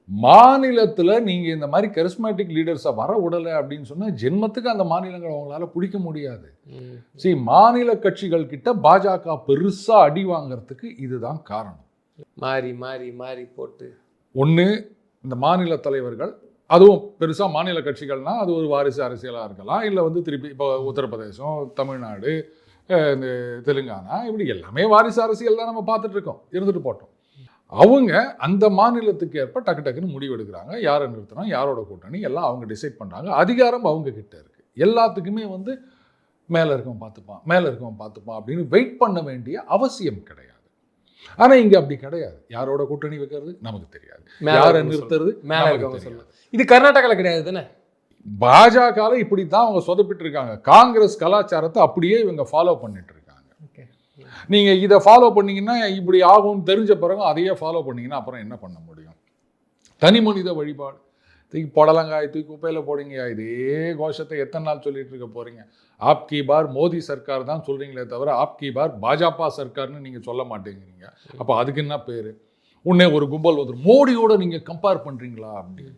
மாநிலத்தில் நீங்கள் இந்த மாதிரி கரிஸ்மேட்டிக் லீடர்ஸை வர விடலை அப்படின்னு சொன்னால் ஜென்மத்துக்கு அந்த மாநிலங்கள் அவங்களால பிடிக்க முடியாது. மாநில கட்சிகள் கிட்ட பாஜக பெருசாக அடி வாங்கிறதுக்கு இதுதான் காரணம். மாறி மாறி மாறி போட்டு ஒன்று இந்த மாநில தலைவர்கள், அதுவும் பெருசாக மாநில கட்சிகள்னால் அது ஒரு வாரிசு அரசியலாக இருக்கலாம், இல்லை திருப்பி இப்போ உத்தரப்பிரதேசம், தமிழ்நாடு, இந்த தெலுங்கானா, இப்படி எல்லாமே வாரிசு அரசியல் தான் நம்ம பார்த்துட்ருக்கோம். இருந்துட்டு போட்டோம். அவங்க அந்த மாநிலத்துக்கு ஏற்ப டக்கு டக்குன்னு முடிவு எடுக்கிறாங்க. யாரை நிறுத்தணும், யாரோட கூட்டணி, எல்லாம் அவங்க டிசைட் பண்ணுறாங்க. அதிகாரம் அவங்க கிட்ட இருக்குது. எல்லாத்துக்குமே மேலே இருக்கவன் பார்த்துப்பான் அப்படின்னு வெயிட் பண்ண வேண்டிய அவசியம் கிடையாது. ஆனால் இங்கே அப்படி கிடையாது. யாரோட கூட்டணி வைக்கிறது நமக்கு தெரியாது, யாரை நிறுத்துறது மேலே சொல்லலாம். இது கர்நாடகாவில் கிடையாது தானே. பாஜகவில் இப்படி தான் அவங்க சொதப்பிட்டு இருக்காங்க. காங்கிரஸ் கலாச்சாரத்தை அப்படியே இவங்க ஃபாலோ பண்ணிட்டு இருக்காங்க. நீங்கள் இதை ஃபாலோ பண்ணிங்கன்னா இப்படி ஆகும்னு தெரிஞ்ச பிறகு அதையே ஃபாலோ பண்ணிங்கன்னா அப்புறம் என்ன பண்ண முடியும்? தனி மனித வழிபாடு, தூக்கி புடலங்காய் தூக்கி குப்பையில் போடுங்க, இதே கோஷத்தை எத்தனை நாள் சொல்லிட்டு இருக்க போகிறீங்க? ஆப்கி பார் மோடி சர்க்கார் தான் சொல்கிறீங்களே தவிர ஆப்கி பார் பாஜக சர்க்கார்னு நீங்கள் சொல்ல மாட்டேங்கிறீங்க. அப்போ அதுக்கு என்ன பேர்? உடனே ஒரு கும்பல் மோடியோட நீங்கள் கம்பேர் பண்ணுறீங்களா அப்படின்னு.